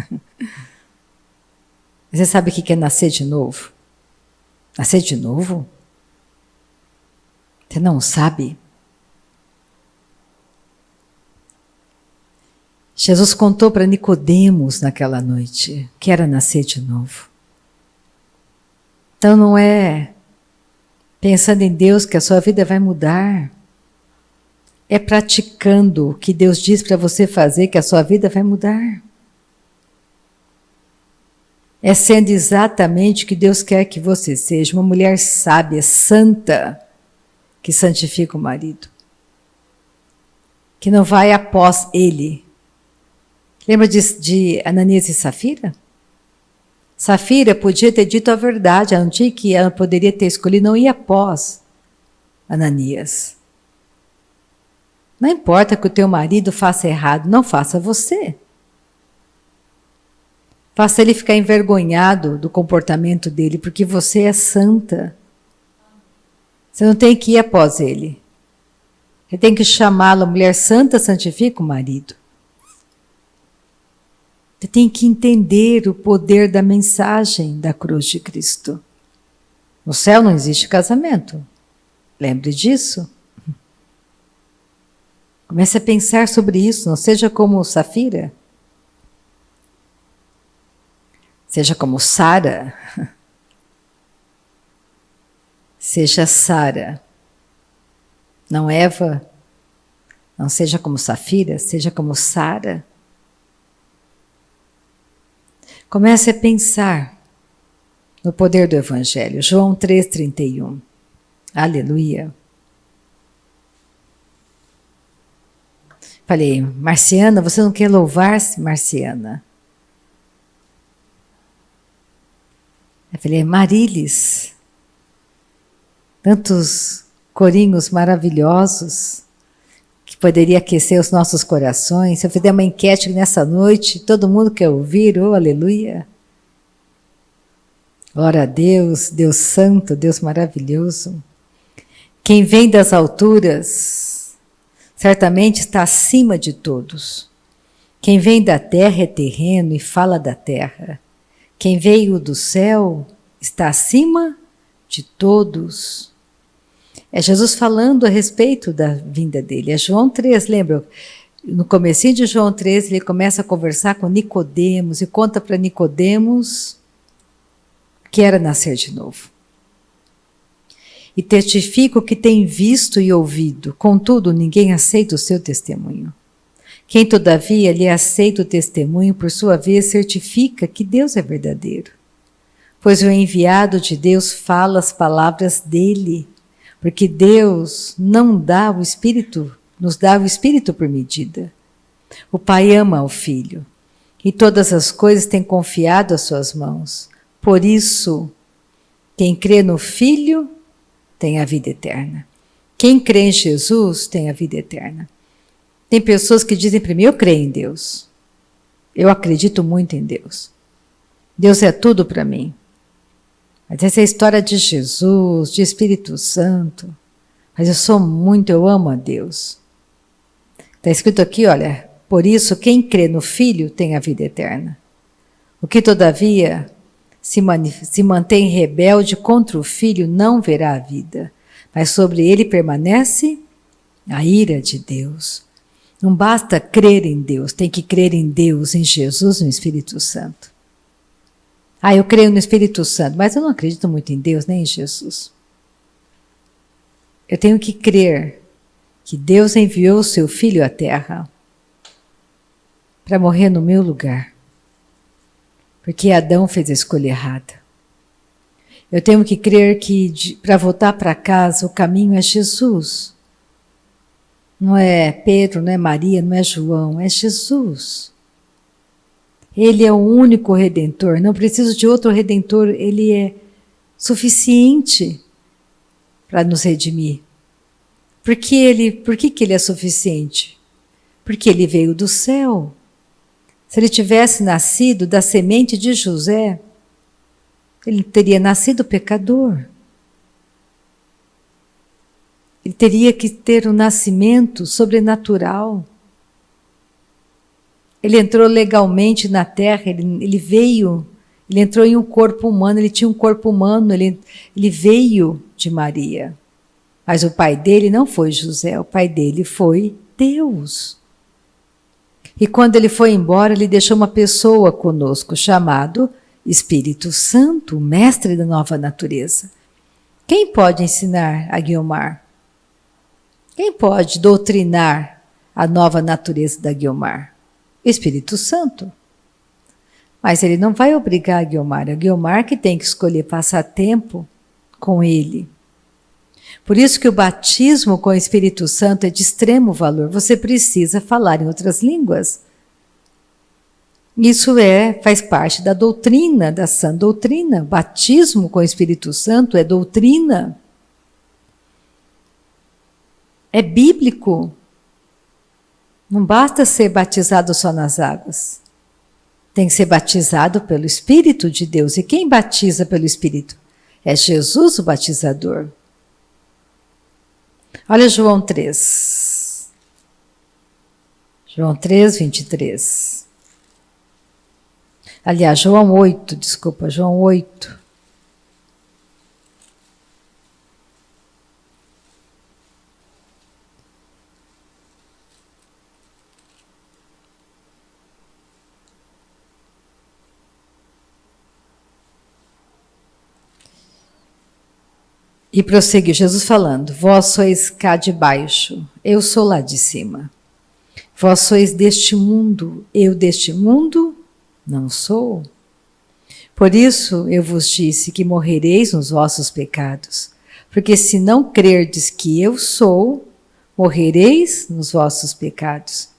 Você sabe o que é nascer de novo? Nascer de novo? Você não sabe? Jesus contou para Nicodemos naquela noite que era nascer de novo. Então não é pensando em Deus que a sua vida vai mudar. É praticando o que Deus diz para você fazer que a sua vida vai mudar. É sendo exatamente o que Deus quer que você seja, uma mulher sábia, santa, que santifica o marido. Que não vai após ele. Lembra de Ananias e Safira? Safira podia ter dito a verdade, ela não tinha que, ela poderia ter escolhido não ir após Ananias. Não importa que o teu marido faça errado, não faça você. Faça ele ficar envergonhado do comportamento dele, porque você é santa. Você não tem que ir após ele. Você tem que chamá-lo, mulher santa santifica o marido. Você tem que entender o poder da mensagem da cruz de Cristo. No céu não existe casamento. Lembre disso. Comece a pensar sobre isso, não seja como Safira. Seja como Sara. Seja Sara. Não Eva. Não seja como Safira, seja como Sara. Comece a pensar no poder do Evangelho. João 3,31. Aleluia. Falei, Marciana, você não quer louvar-se, Marciana? Eu falei, Marilis, tantos corinhos maravilhosos que poderia aquecer os nossos corações. Se eu fizer uma enquete nessa noite, todo mundo quer ouvir, oh, aleluia. Glória a Deus, Deus santo, Deus maravilhoso. Quem vem das alturas, certamente está acima de todos. Quem vem da terra é terreno e fala da terra. Quem veio do céu está acima de todos. É Jesus falando a respeito da vinda dele. É João 3, lembra? No comecinho de João 3, ele começa a conversar com Nicodemos e conta para Nicodemos que era nascer de novo. E testifica o que tem visto e ouvido, contudo ninguém aceita o seu testemunho. Quem todavia lhe aceita o testemunho, por sua vez certifica que Deus é verdadeiro. Pois o enviado de Deus fala as palavras dele, porque Deus não dá o Espírito nos dá o Espírito por medida. O Pai ama o Filho e todas as coisas tem confiado às suas mãos. Por isso, quem crê no Filho tem a vida eterna. Quem crê em Jesus tem a vida eterna. Tem pessoas que dizem para mim, eu creio em Deus. Eu acredito muito em Deus. Deus é tudo para mim. Mas essa é a história de Jesus, de Espírito Santo. Mas eu amo a Deus. Está escrito aqui, olha, por isso quem crê no Filho tem a vida eterna. O que todavia se mantém rebelde contra o Filho não verá a vida, mas sobre ele permanece a ira de Deus. Não basta crer em Deus, tem que crer em Deus, em Jesus, no Espírito Santo. Eu creio no Espírito Santo, mas eu não acredito muito em Deus, nem em Jesus. Eu tenho que crer que Deus enviou o seu Filho à Terra para morrer no meu lugar, porque Adão fez a escolha errada. Eu tenho que crer que para voltar para casa o caminho é Jesus. Não é Pedro, não é Maria, não é João, é Jesus. Ele é o único Redentor, não preciso de outro Redentor, ele é suficiente para nos redimir. Por que ele é suficiente? Porque ele veio do céu. Se ele tivesse nascido da semente de José, ele teria nascido pecador. Ele teria que ter um nascimento sobrenatural. Ele entrou legalmente na terra, ele veio, ele entrou em um corpo humano, ele tinha um corpo humano, ele veio de Maria. Mas o pai dele não foi José, o pai dele foi Deus. E quando ele foi embora, ele deixou uma pessoa conosco, chamado Espírito Santo, o mestre da nova natureza. Quem pode ensinar a Guiomar? Quem pode doutrinar a nova natureza da Guiomar? Espírito Santo. Mas ele não vai obrigar a Guiomar que tem que escolher passar tempo com ele. Por isso que o batismo com o Espírito Santo é de extremo valor. Você precisa falar em outras línguas. Isso faz parte da doutrina, da sã doutrina. Batismo com o Espírito Santo é doutrina. É bíblico. Não basta ser batizado só nas águas. Tem que ser batizado pelo Espírito de Deus. E quem batiza pelo Espírito? É Jesus o batizador. Olha João 3. João 3, 23. Aliás, João 8, João 8. E prosseguiu Jesus falando, vós sois cá de baixo, eu sou lá de cima. Vós sois deste mundo, eu deste mundo não sou. Por isso eu vos disse que morrereis nos vossos pecados, porque se não crerdes que eu sou, morrereis nos vossos pecados.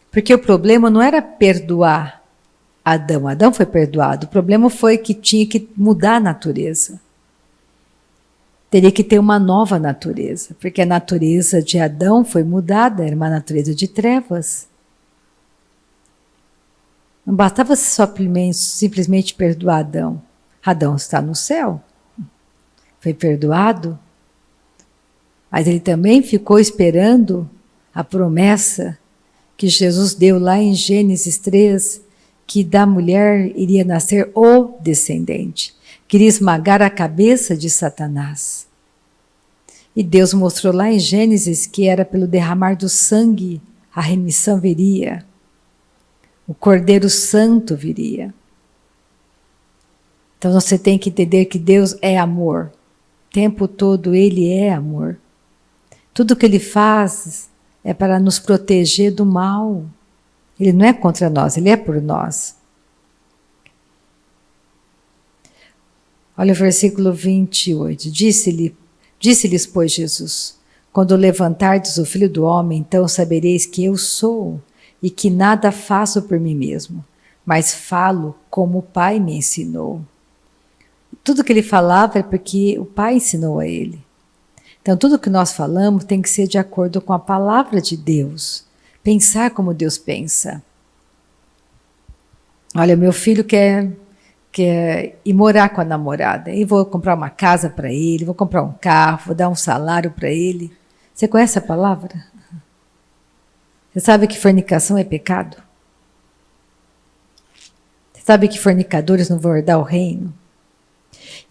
Porque o problema não era perdoar Adão. Adão foi perdoado, o problema foi que tinha que mudar a natureza. Teria que ter uma nova natureza, porque a natureza de Adão foi mudada, era uma natureza de trevas. Não bastava simplesmente perdoar Adão. Adão está no céu, foi perdoado, mas ele também ficou esperando a promessa que Jesus deu lá em Gênesis 3, que da mulher iria nascer o descendente. Queria esmagar a cabeça de Satanás. E Deus mostrou lá em Gênesis que era pelo derramar do sangue a remissão viria. O Cordeiro Santo viria. Então você tem que entender que Deus é amor. O tempo todo Ele é amor. Tudo que Ele faz é para nos proteger do mal. Ele não é contra nós, Ele é por nós. Olha o versículo 28. Disse-lhes, pois, Jesus, Quando levantardes o Filho do Homem, então sabereis que eu sou e que nada faço por mim mesmo, mas falo como o Pai me ensinou. Tudo que ele falava é porque o Pai ensinou a ele. Então, tudo que nós falamos tem que ser de acordo com a palavra de Deus. Pensar como Deus pensa. Olha, meu filho quer ir morar com a namorada. E vou comprar uma casa para ele, vou comprar um carro, vou dar um salário para ele. Você conhece a palavra? Você sabe que fornicação é pecado? Você sabe que fornicadores não vão herdar o reino?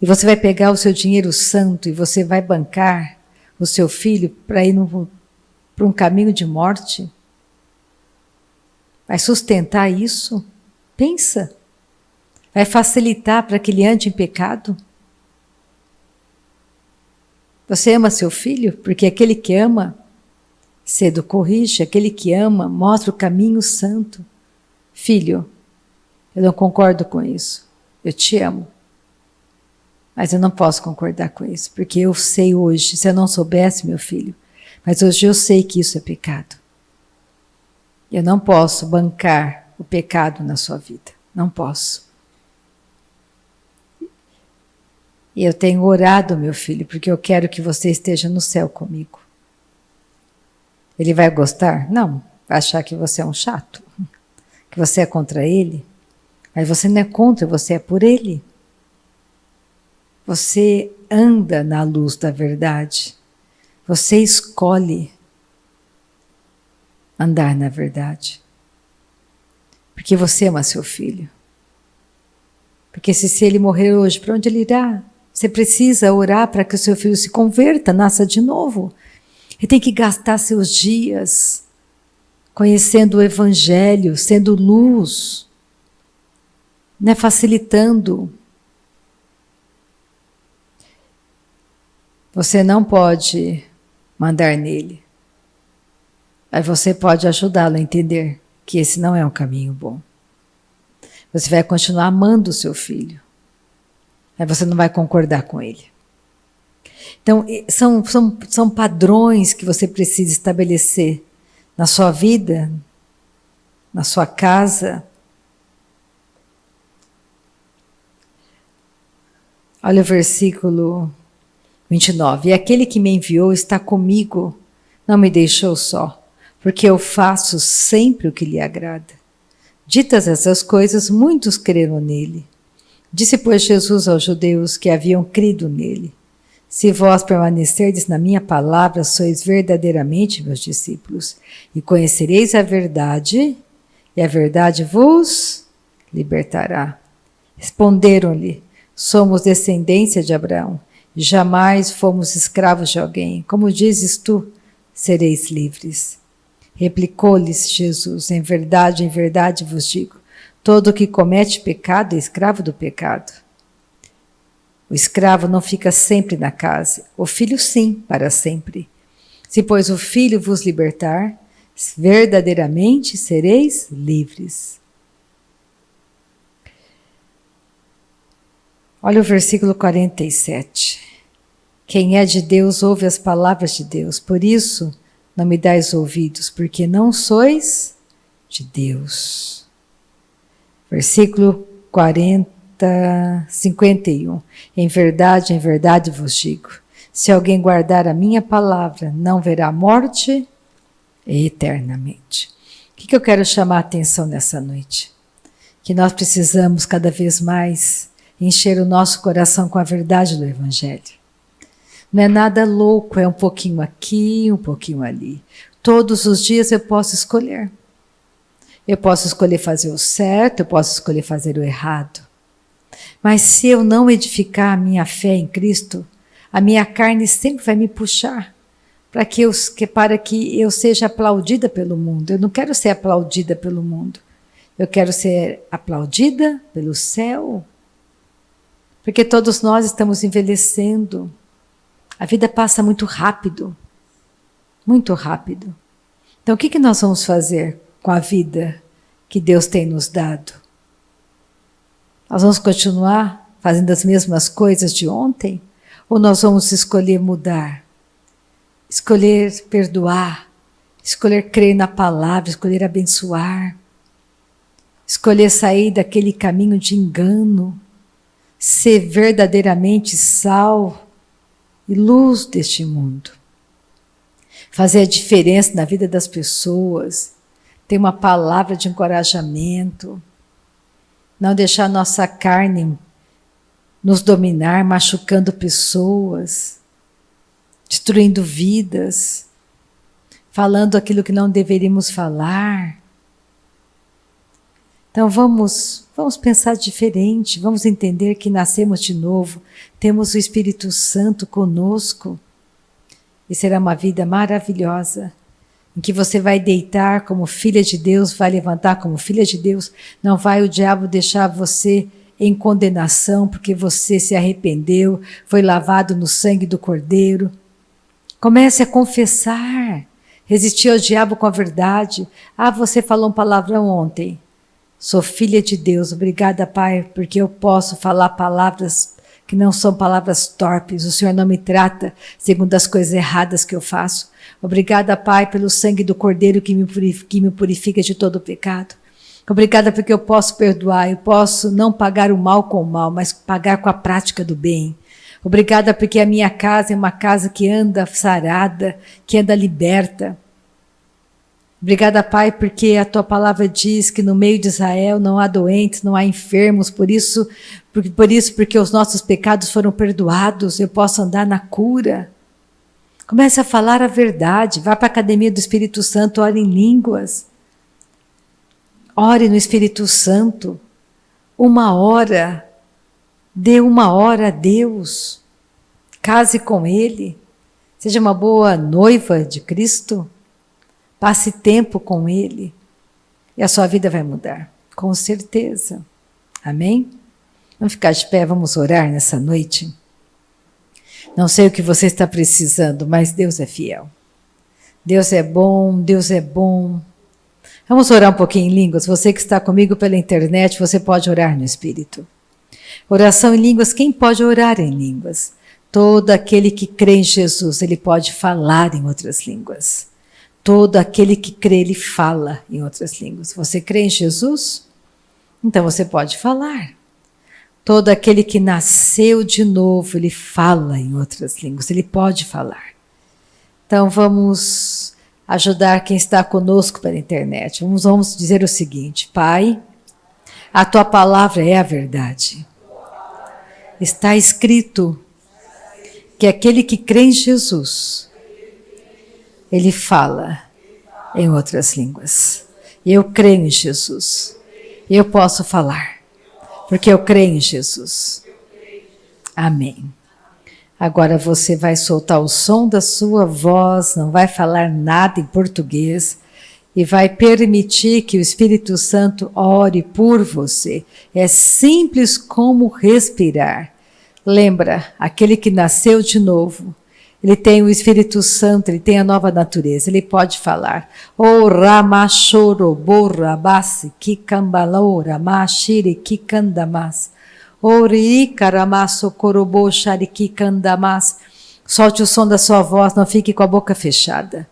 E você vai pegar o seu dinheiro santo e você vai bancar o seu filho para ir para um caminho de morte? Vai sustentar isso? Pensa. Vai facilitar para que ele ande em pecado? Você ama seu filho? Porque aquele que ama, cedo corrige. Aquele que ama, mostra o caminho santo. Filho, eu não concordo com isso. Eu te amo. Mas eu não posso concordar com isso, porque eu sei hoje, se eu não soubesse, meu filho, mas hoje eu sei que isso é pecado. Eu não posso bancar o pecado na sua vida, não posso. E eu tenho orado, meu filho, porque eu quero que você esteja no céu comigo. Ele vai gostar? Não, vai achar que você é um chato, que você é contra ele, mas você não é contra, você é por ele. Você anda na luz da verdade. Você escolhe andar na verdade. Porque você ama seu filho. Porque se ele morrer hoje, para onde ele irá? Você precisa orar para que o seu filho se converta, nasça de novo. Ele tem que gastar seus dias conhecendo o Evangelho, sendo luz, né, facilitando. Você não pode mandar nele, mas você pode ajudá-lo a entender que esse não é um caminho bom. Você vai continuar amando o seu filho, mas você não vai concordar com ele. Então, são padrões que você precisa estabelecer na sua vida, na sua casa. Olha o versículo 29. E aquele que me enviou está comigo, não me deixou só, porque eu faço sempre o que lhe agrada. Ditas essas coisas, muitos creram nele. Disse, pois, Jesus aos judeus que haviam crido nele: se vós permanecerdes na minha palavra, sois verdadeiramente meus discípulos, e conhecereis a verdade, e a verdade vos libertará. Responderam-lhe: somos descendência de Abraão, jamais fomos escravos de alguém. Como dizes tu, sereis livres. Replicou-lhes Jesus: em verdade vos digo, todo o que comete pecado é escravo do pecado. O escravo não fica sempre na casa, o filho sim, para sempre. Se, pois, o filho vos libertar, verdadeiramente sereis livres. Olha o versículo 47. Quem é de Deus ouve as palavras de Deus, por isso não me dais ouvidos, porque não sois de Deus. Versículo 51. Em verdade vos digo, se alguém guardar a minha palavra, não verá morte eternamente. O que eu quero chamar a atenção nessa noite? Que nós precisamos cada vez mais encher o nosso coração com a verdade do Evangelho. Não é nada louco, é um pouquinho aqui, um pouquinho ali. Todos os dias eu posso escolher. Eu posso escolher fazer o certo, eu posso escolher fazer o errado. Mas se eu não edificar a minha fé em Cristo, a minha carne sempre vai me puxar para que eu seja aplaudida pelo mundo. Eu não quero ser aplaudida pelo mundo. Eu quero ser aplaudida pelo céu. Porque todos nós estamos envelhecendo. A vida passa muito rápido. Muito rápido. Então o que nós vamos fazer com a vida que Deus tem nos dado? Nós vamos continuar fazendo as mesmas coisas de ontem? Ou nós vamos escolher mudar? escolher perdoar, escolher crer na palavra, escolher abençoar, escolher sair daquele caminho de engano, ser verdadeiramente sal e luz deste mundo. Fazer a diferença na vida das pessoas, ter uma palavra de encorajamento, não deixar nossa carne nos dominar, machucando pessoas, destruindo vidas, falando aquilo que não deveríamos falar. Então vamos pensar diferente, vamos entender que nascemos de novo, temos o Espírito Santo conosco e será uma vida maravilhosa, em que você vai deitar como filha de Deus, vai levantar como filha de Deus, não vai o diabo deixar você em condenação porque você se arrependeu, foi lavado no sangue do Cordeiro. Comece a confessar, resistir ao diabo com a verdade. Ah, você falou um palavrão ontem. Sou filha de Deus, obrigada, Pai, porque eu posso falar palavras que não são palavras torpes. O Senhor não me trata segundo as coisas erradas que eu faço. Obrigada, Pai, pelo sangue do Cordeiro que me purifica de todo o pecado. Obrigada porque eu posso perdoar, eu posso não pagar o mal com o mal, mas pagar com a prática do bem. Obrigada porque a minha casa é uma casa que anda sarada, que anda liberta. Obrigada, Pai, porque a Tua palavra diz que no meio de Israel não há doentes, não há enfermos, porque os nossos pecados foram perdoados, eu posso andar na cura. Comece a falar a verdade, vá para a academia do Espírito Santo, ore em línguas. Ore no Espírito Santo, 1 hora, dê 1 hora a Deus, case com Ele, seja uma boa noiva de Cristo, passe tempo com Ele e a sua vida vai mudar, com certeza. Amém? Vamos ficar de pé, vamos orar nessa noite. Não sei o que você está precisando, mas Deus é fiel. Deus é bom, Deus é bom. Vamos orar um pouquinho em línguas. Você que está comigo pela internet, você pode orar no Espírito. Oração em línguas, quem pode orar em línguas? Todo aquele que crê em Jesus, ele pode falar em outras línguas. Todo aquele que crê, ele fala em outras línguas. Você crê em Jesus? Então você pode falar. Todo aquele que nasceu de novo, ele fala em outras línguas, ele pode falar. Então vamos ajudar quem está conosco pela internet. Vamos dizer o seguinte: Pai, a Tua palavra é a verdade. Está escrito que aquele que crê em Jesus, ele fala em outras línguas. Eu creio em Jesus. Eu posso falar, porque eu creio em Jesus. Amém. Agora você vai soltar o som da sua voz, não vai falar nada em português e vai permitir que o Espírito Santo ore por você. É simples como respirar. Lembra, aquele que nasceu de novo, ele tem o Espírito Santo, ele tem a nova natureza, ele pode falar. O ramachoro borrabasi kikambalaura mashiri kikandamas. Ori karamaso korobo shariki kandamas. Solte o som da sua voz, não fique com a boca fechada.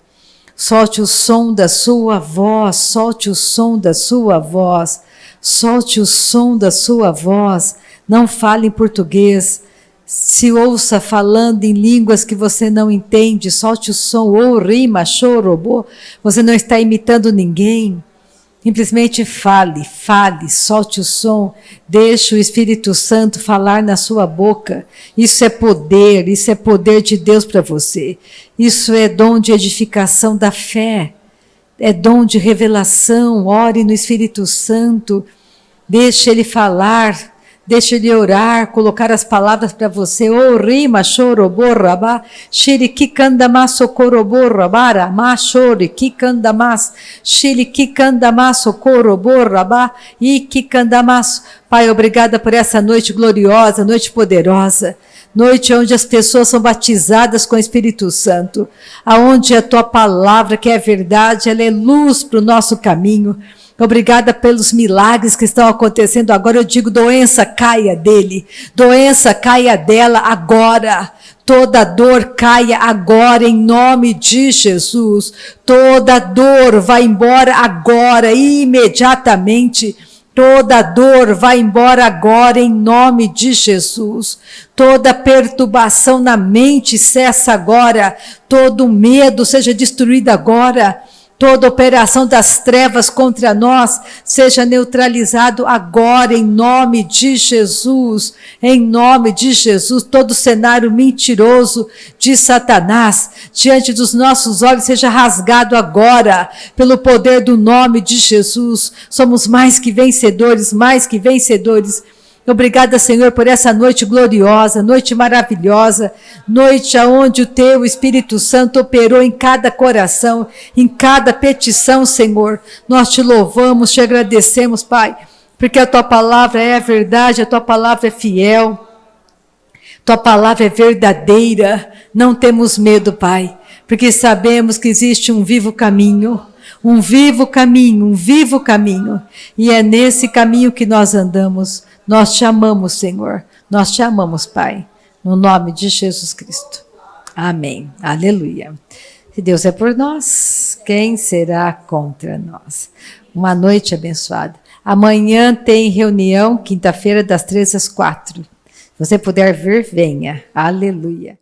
Solte o som da sua voz, solte o som da sua voz, solte o som da sua voz. Não fale em português. Se ouça falando em línguas que você não entende, solte o som, ou rima, chorobô. Você não está imitando ninguém. Simplesmente fale, solte o som, deixe o Espírito Santo falar na sua boca. Isso é poder de Deus para você. Isso é dom de edificação da fé, é dom de revelação. Ore no Espírito Santo, deixe Ele falar, deixe Ele orar, colocar as palavras para você. O rima, choroborrabá, xiriquicandamas, socoroborrabara, machoriquicandamas, xiriquicandamas, socoroborrabá, iquicandamas. Pai, obrigada por essa noite gloriosa, noite poderosa. noite onde as pessoas são batizadas com o Espírito Santo, aonde a tua palavra, que é verdade, ela é luz para o nosso caminho. Obrigada pelos milagres que estão acontecendo agora. Eu digo, doença caia dele, doença caia dela agora. Toda dor caia agora em nome de Jesus. Toda dor vai embora agora, imediatamente. Toda dor vai embora agora em nome de Jesus. Toda perturbação na mente cessa agora. Todo medo seja destruído agora. Toda operação das trevas contra nós seja neutralizado agora em nome de Jesus. Em nome de Jesus, todo cenário mentiroso de Satanás diante dos nossos olhos seja rasgado agora pelo poder do nome de Jesus. Somos mais que vencedores, mais que vencedores. Obrigada, Senhor, por essa noite gloriosa, noite maravilhosa, noite onde o Teu Espírito Santo operou em cada coração, em cada petição, Senhor. Nós te louvamos, te agradecemos, Pai, porque a Tua palavra é a verdade, a Tua palavra é fiel, Tua palavra é verdadeira. Não temos medo, Pai, porque sabemos que existe um vivo caminho, um vivo caminho, um vivo caminho, e é nesse caminho que nós andamos. Nós te amamos, Senhor. Nós te amamos, Pai. No nome de Jesus Cristo. Amém. Aleluia. Se Deus é por nós, quem será contra nós? Uma noite abençoada. Amanhã tem reunião, quinta-feira, das 3 às 4. Se você puder vir, venha. Aleluia.